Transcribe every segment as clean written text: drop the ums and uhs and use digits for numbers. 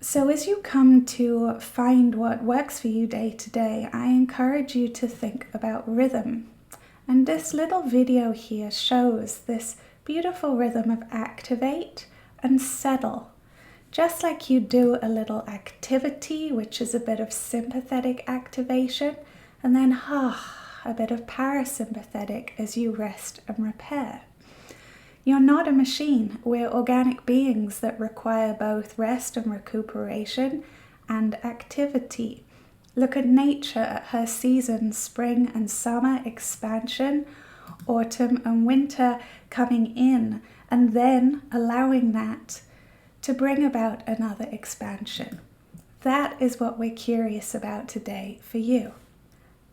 So as you come to find what works for you day to day, I encourage you to think about rhythm. And this little video here shows this beautiful rhythm of activate and settle. Just like you do a little activity, which is a bit of sympathetic activation, and then a bit of parasympathetic as you rest and repair. You're not a machine. We're organic beings that require both rest and recuperation and activity. Look at nature, at her seasons, spring and summer, expansion, autumn and winter coming in, and then allowing that to bring about another expansion. That is what we're curious about today for you.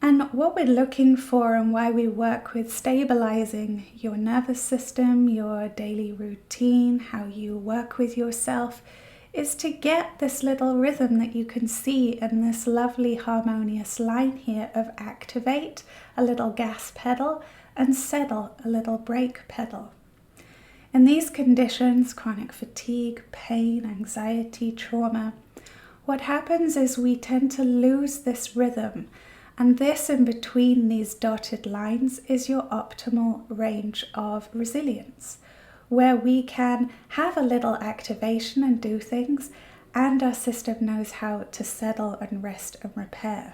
And what we're looking for and why we work with stabilizing your nervous system, your daily routine, how you work with yourself, is to get this little rhythm that you can see in this lovely harmonious line here of activate, a little gas pedal, and settle, a little brake pedal. In these conditions, chronic fatigue, pain, anxiety, trauma, what happens is we tend to lose this rhythm. And this in between these dotted lines is your optimal range of resilience, where we can have a little activation and do things, and our system knows how to settle and rest and repair.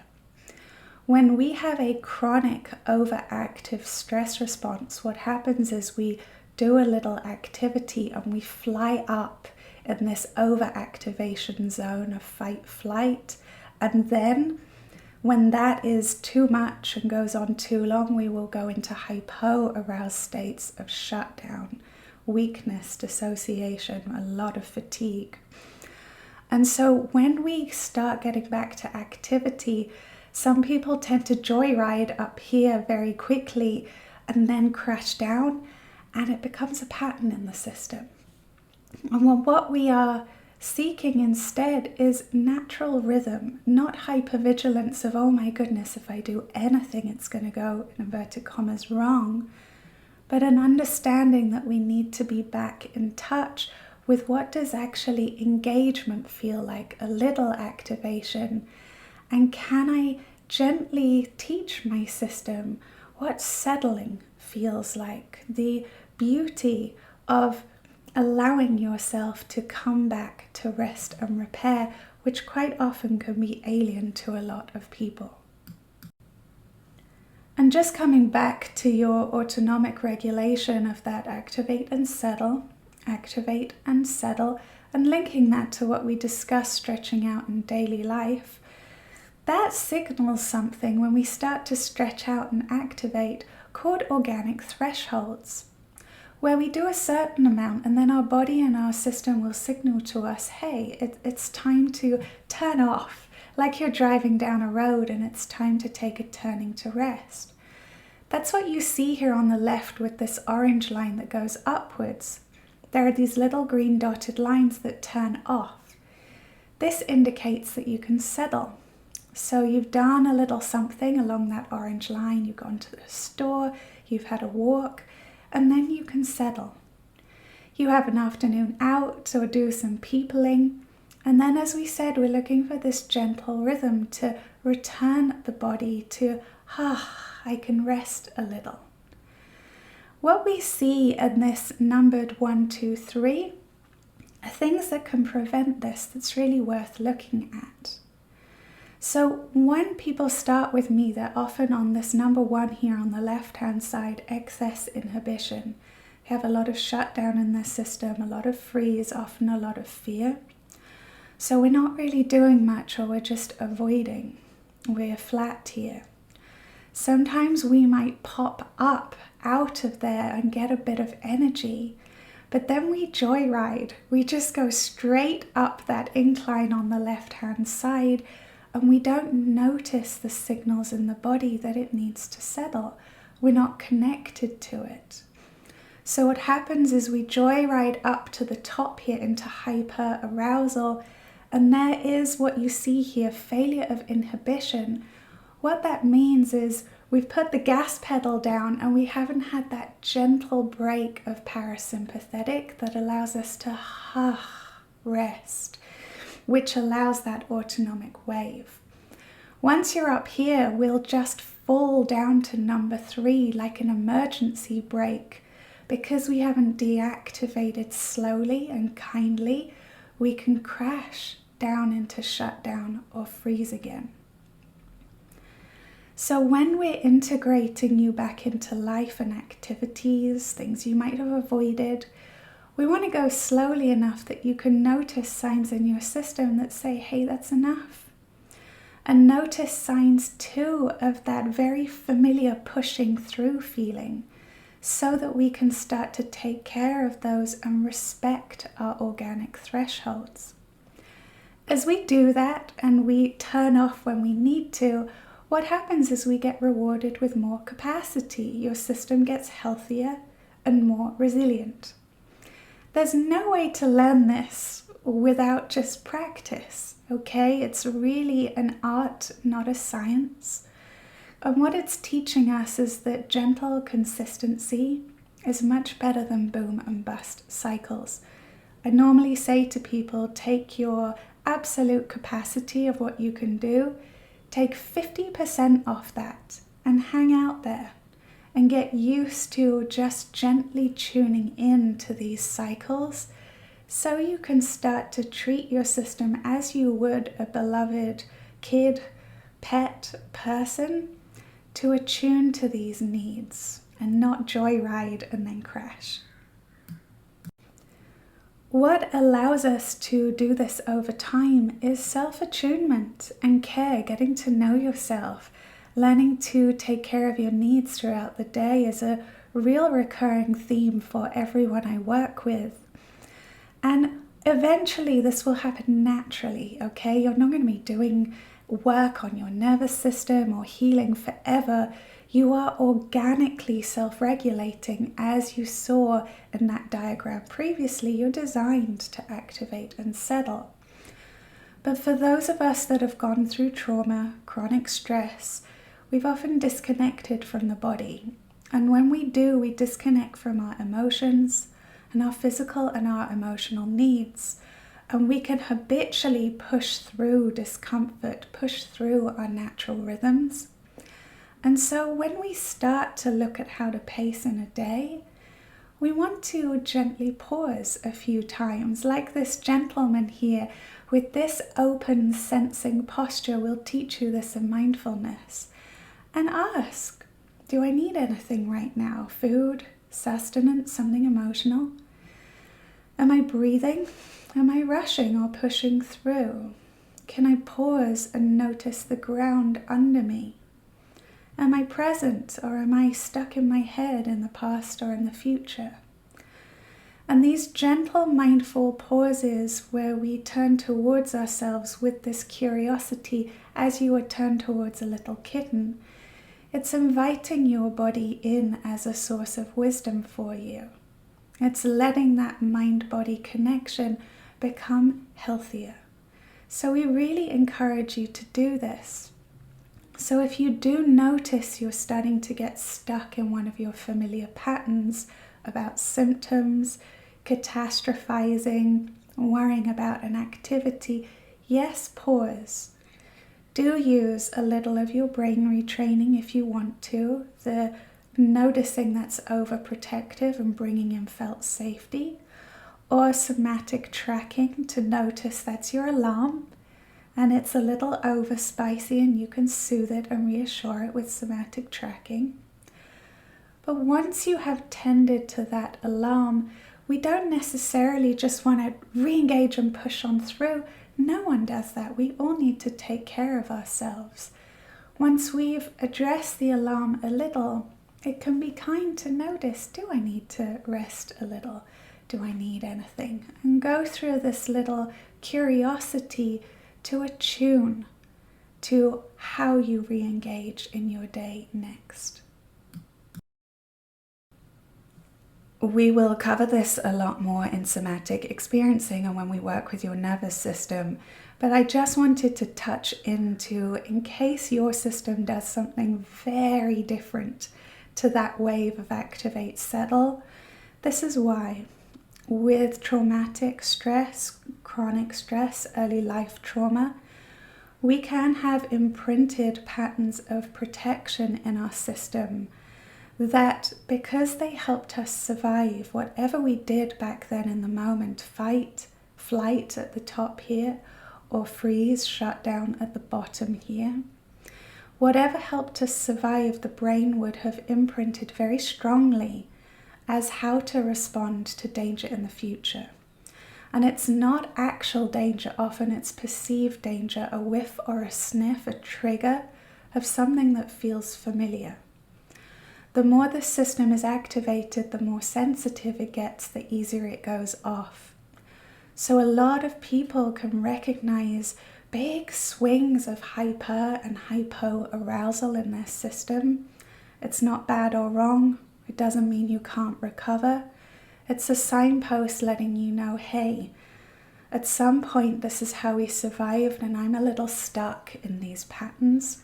When we have a chronic overactive stress response, what happens is we do a little activity and we fly up in this overactivation zone of fight flight, and then when that is too much and goes on too long, we will go into hypo-aroused states of shutdown, weakness, dissociation, a lot of fatigue. And so when we start getting back to activity, some people tend to joyride up here very quickly and then crash down, and it becomes a pattern in the system. And what we are seeking instead is natural rhythm, not hypervigilance of, oh my goodness, if I do anything, it's going to go, in inverted commas, wrong, but an understanding that we need to be back in touch with what does actually engagement feel like, a little activation, and can I gently teach my system what settling feels like, the beauty of allowing yourself to come back to rest and repair, which quite often can be alien to a lot of people. And just coming back to your autonomic regulation of that activate and settle, and linking that to what we discussed stretching out in daily life, that signals something when we start to stretch out and activate called organic thresholds, where we do a certain amount and then our body and our system will signal to us, hey, it's time to turn off, like you're driving down a road and it's time to take a turning to rest. That's what you see here on the left with this orange line that goes upwards. There are these little green dotted lines that turn off. This indicates that you can settle. So you've done a little something along that orange line, you've gone to the store, you've had a walk, and then you can settle. You have an afternoon out or do some peopling. And then, as we said, we're looking for this gentle rhythm to return the body to, I can rest a little. What we see in this numbered 1, 2, 3 are things that can prevent this that's really worth looking at. So when people start with me, they're often on this number 1 here on the left-hand side, excess inhibition. They have a lot of shutdown in their system, a lot of freeze, often a lot of fear. So we're not really doing much, or we're just avoiding. We're flat here. Sometimes we might pop up out of there and get a bit of energy, but then we joyride. We just go straight up that incline on the left-hand side, and we don't notice the signals in the body that it needs to settle. We're not connected to it. So what happens is we joyride up to the top here into hyper arousal, and there is what you see here, failure of inhibition. What that means is we've put the gas pedal down and we haven't had that gentle break of parasympathetic that allows us to rest. which allows that autonomic wave. Once you're up here, we'll just fall down to number 3 like an emergency brake. Because we haven't deactivated slowly and kindly, we can crash down into shutdown or freeze again. So when we're integrating you back into life and activities, things you might have avoided, we want to go slowly enough that you can notice signs in your system that say, hey, that's enough. And notice signs too of that very familiar pushing through feeling, so that we can start to take care of those and respect our organic thresholds. As we do that and we turn off when we need to, what happens is we get rewarded with more capacity. Your system gets healthier and more resilient. There's no way to learn this without just practice, okay? It's really an art, not a science. And what it's teaching us is that gentle consistency is much better than boom and bust cycles. I normally say to people, take your absolute capacity of what you can do, take 50% off that and hang out there and get used to just gently tuning in to these cycles so you can start to treat your system as you would a beloved kid, pet, person, to attune to these needs and not joyride and then crash. What allows us to do this over time is self-attunement and care, getting to know yourself. Learning to take care of your needs throughout the day is a real recurring theme for everyone I work with. And eventually this will happen naturally, okay? You're not going to be doing work on your nervous system or healing forever. You are organically self-regulating. As you saw in that diagram previously, you're designed to activate and settle. But for those of us that have gone through trauma, chronic stress, we've often disconnected from the body. And when we do, we disconnect from our emotions and our physical and our emotional needs. And we can habitually push through discomfort, push through our natural rhythms. And so when we start to look at how to pace in a day, we want to gently pause a few times, like this gentleman here with this open sensing posture will teach you this in mindfulness. And ask, do I need anything right now? Food, sustenance, something emotional? Am I breathing? Am I rushing or pushing through? Can I pause and notice the ground under me? Am I present or am I stuck in my head in the past or in the future? And these gentle, mindful pauses where we turn towards ourselves with this curiosity as you would turn towards a little kitten, it's inviting your body in as a source of wisdom for you. It's letting that mind-body connection become healthier. So we really encourage you to do this. So if you do notice you're starting to get stuck in one of your familiar patterns about symptoms, catastrophizing, worrying about an activity, yes, pause. Do use a little of your brain retraining if you want to, the noticing that's overprotective and bringing in felt safety, or somatic tracking to notice that's your alarm and it's a little over spicy and you can soothe it and reassure it with somatic tracking. But once you have tended to that alarm, we don't necessarily just want to re-engage and push on through. No one does that. We all need to take care of ourselves. Once we've addressed the alarm a little, it can be kind to notice, do I need to rest a little? Do I need anything? And go through this little curiosity to attune to how you re-engage in your day next. We will cover this a lot more in somatic experiencing and when we work with your nervous system, but I just wanted to touch into, in case your system does something very different to that wave of activate settle, this is why. With traumatic stress, chronic stress, early life trauma, we can have imprinted patterns of protection in our system that, because they helped us survive whatever we did back then in the moment, fight, flight at the top here, or freeze, shut down at the bottom here, whatever helped us survive, the brain would have imprinted very strongly as how to respond to danger in the future. And it's not actual danger, often it's perceived danger, a whiff or a sniff, a trigger of something that feels familiar. The more the system is activated, the more sensitive it gets, the easier it goes off. So a lot of people can recognize big swings of hyper and hypo arousal in their system. It's not bad or wrong. It doesn't mean you can't recover. It's a signpost letting you know, hey, at some point this is how we survived and I'm a little stuck in these patterns.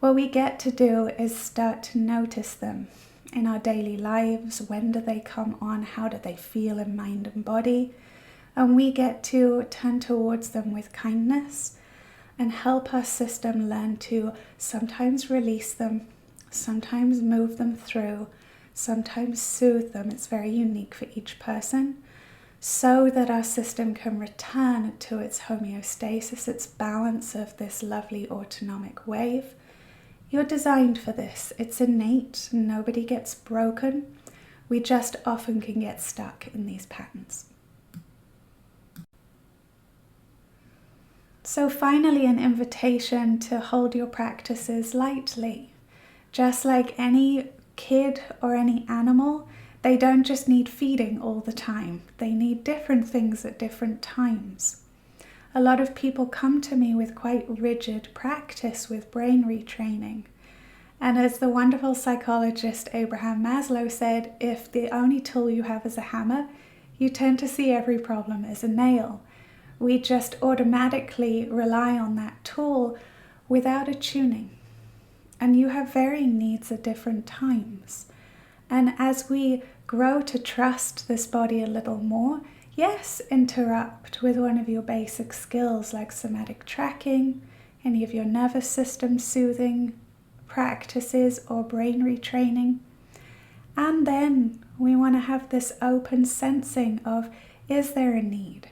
What we get to do is start to notice them in our daily lives. When do they come on? How do they feel in mind and body? And we get to turn towards them with kindness and help our system learn to sometimes release them, sometimes move them through, sometimes soothe them. It's very unique for each person, so that our system can return to its homeostasis, its balance of this lovely autonomic wave. You're designed for this. It's innate. Nobody gets broken. We just often can get stuck in these patterns. So finally, an invitation to hold your practices lightly. Just like any kid or any animal, they don't just need feeding all the time. They need different things at different times. A lot of people come to me with quite rigid practice with brain retraining. And as the wonderful psychologist Abraham Maslow said, if the only tool you have is a hammer, you tend to see every problem as a nail. We just automatically rely on that tool without attuning. And you have varying needs at different times. And as we grow to trust this body a little more, yes, interrupt with one of your basic skills like somatic tracking, any of your nervous system soothing practices or brain retraining. And then we want to have this open sensing of, is there a need?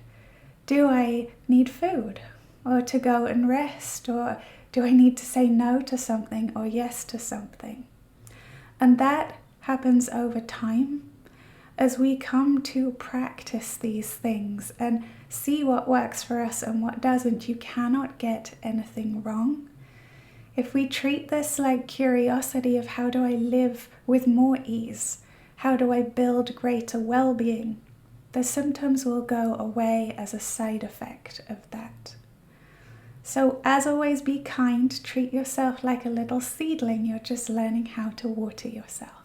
Do I need food? Or to go and rest? Or do I need to say no to something or yes to something? And that happens over time as we come to practice these things and see what works for us and what doesn't. You cannot get anything wrong. If we treat this like curiosity of how do I live with more ease, how do I build greater well-being, the symptoms will go away as a side effect of that. So as always, be kind, treat yourself like a little seedling. You're just learning how to water yourself.